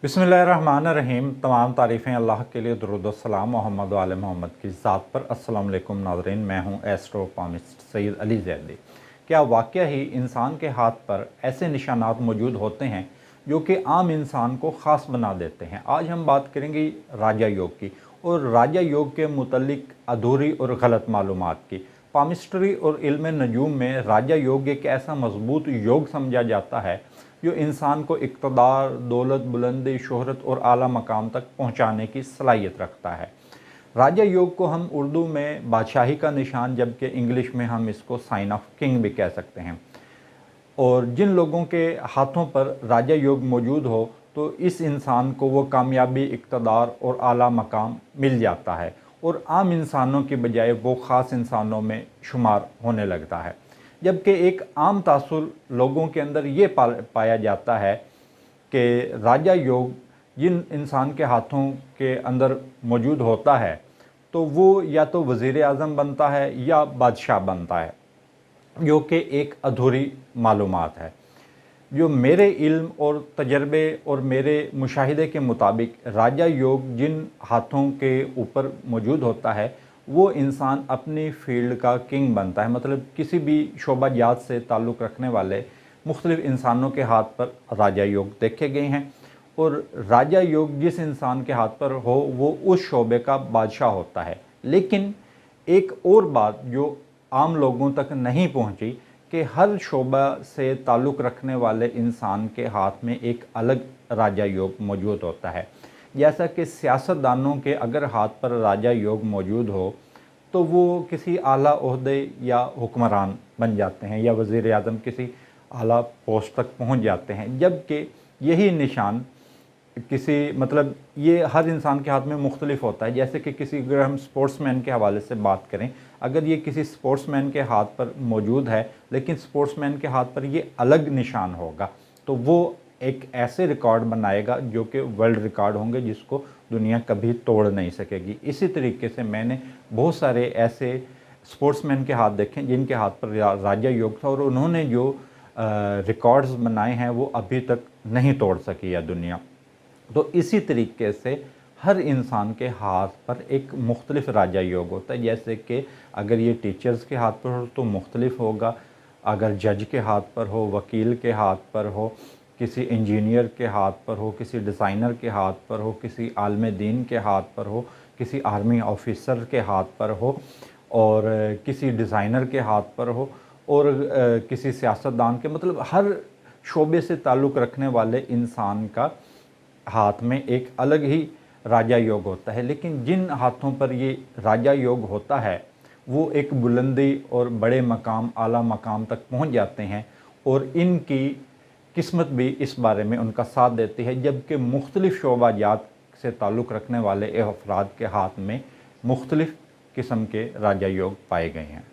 बिस्मिल्लाहिर्रहमानिर्रहीम। तमाम तारीफ़ें अल्लाह के लिए, दुरूद व सलाम मोहम्मद व आले मोहम्मद की ज़ात पर। अस्सलाम वालेकुम नाज़रीन, मैं हूँ एस्ट्रोपामिस्ट सैयद अली ज़ैदी। क्या वाक़या ही इंसान के हाथ पर ऐसे निशानात मौजूद होते हैं जो कि आम इंसान को ख़ास बना देते हैं? आज हम बात करेंगे राजा योग की और राजा योग के मुतल्लिक अधूरी और गलत मालूमात की। पामिस्ट्री और इल्म नजूम में राजा योग एक ऐसा मजबूत योग समझा जाता है जो इंसान को इक़्तिदार, दौलत, बुलंदी, शोहरत और आला मकाम तक पहुंचाने की सलाहियत रखता है। राजा योग को हम उर्दू में बादशाही का निशान, जबकि इंग्लिश में हम इसको साइन ऑफ किंग भी कह सकते हैं। और जिन लोगों के हाथों पर राजा योग मौजूद हो तो इस इंसान को वो कामयाबी, इक़्तिदार और आला मकाम मिल जाता है और आम इंसानों की बजाय वो ख़ास इंसानों में शुमार होने लगता है। जबकि एक आम तासुर लोगों के अंदर ये पाया जाता है कि राजा योग जिन इंसान के हाथों के अंदर मौजूद होता है तो वो या तो वज़ीर आज़म बनता है या बादशाह बनता है, जो कि एक अधूरी मालूमात है। जो मेरे इल्म और तजर्बे और मेरे मुशाहिदे के मुताबिक राजा योग जिन हाथों के ऊपर मौजूद होता है वो इंसान अपनी फील्ड का किंग बनता है। मतलब किसी भी शोबाजात से ताल्लुक़ रखने वाले मुख्तलिफ़ इंसानों के हाथ पर राजा योग देखे गए हैं और राजा योग जिस इंसान के हाथ पर हो वो उस शोबे का बादशाह होता है। लेकिन एक और बात जो आम लोगों तक नहीं पहुंची कि हर शोबा से ताल्लुक़ रखने वाले इंसान के हाथ में एक अलग राजा योग मौजूद होता है। जैसा कि सियासतदानों के अगर हाथ पर राजा योग मौजूद हो तो वो किसी आला ओहदे या हुक्मरान बन जाते हैं या वज़ीर आज़म किसी आला पोस्ट तक पहुंच जाते हैं। जबकि यही निशान किसी ये हर इंसान के हाथ में मुख्तलिफ होता है। जैसे कि किसी, अगर हम स्पोर्ट्समैन के हवाले से बात करें, अगर ये किसी स्पोर्ट्समैन के हाथ पर मौजूद है लेकिन स्पोर्ट्समैन के हाथ पर ये अलग निशान होगा तो वो एक ऐसे रिकॉर्ड बनाएगा जो कि वर्ल्ड रिकॉर्ड होंगे जिसको दुनिया कभी तोड़ नहीं सकेगी। इसी तरीके से मैंने बहुत सारे ऐसे स्पोर्ट्समैन के हाथ देखे जिनके हाथ पर राजा योग था और उन्होंने जो रिकॉर्ड्स बनाए हैं वो अभी तक नहीं तोड़ सकी है दुनिया। तो इसी तरीके से हर इंसान के हाथ पर एक मुख्तलिफ राजा योग होता है। जैसे कि अगर ये टीचर्स के हाथ पर हो तो मुख्तलिफ होगा, अगर जज के हाथ पर हो, वकील के हाथ पर हो, किसी इंजीनियर के हाथ पर हो, किसी डिज़ाइनर के हाथ पर हो, किसी आलिम दीन के हाथ पर हो, किसी आर्मी ऑफिसर के हाथ पर हो और किसी डिज़ाइनर के हाथ पर हो और किसी सियासतदान के, मतलब हर शोबे से ताल्लुक़ रखने वाले इंसान का हाथ में एक अलग ही राजा योग होता है। लेकिन जिन हाथों पर ये राजा योग होता है वो एक बुलंदी और बड़े मकाम, आला मकाम तक पहुंच जाते हैं और इनकी किस्मत भी इस बारे में उनका साथ देती है। जबकि मुख्तलिफ़ शोबाजात से ताल्लुक़ रखने वाले अफराद के हाथ में मुख्तलिफ़ किस्म के राजा योग पाए गए हैं।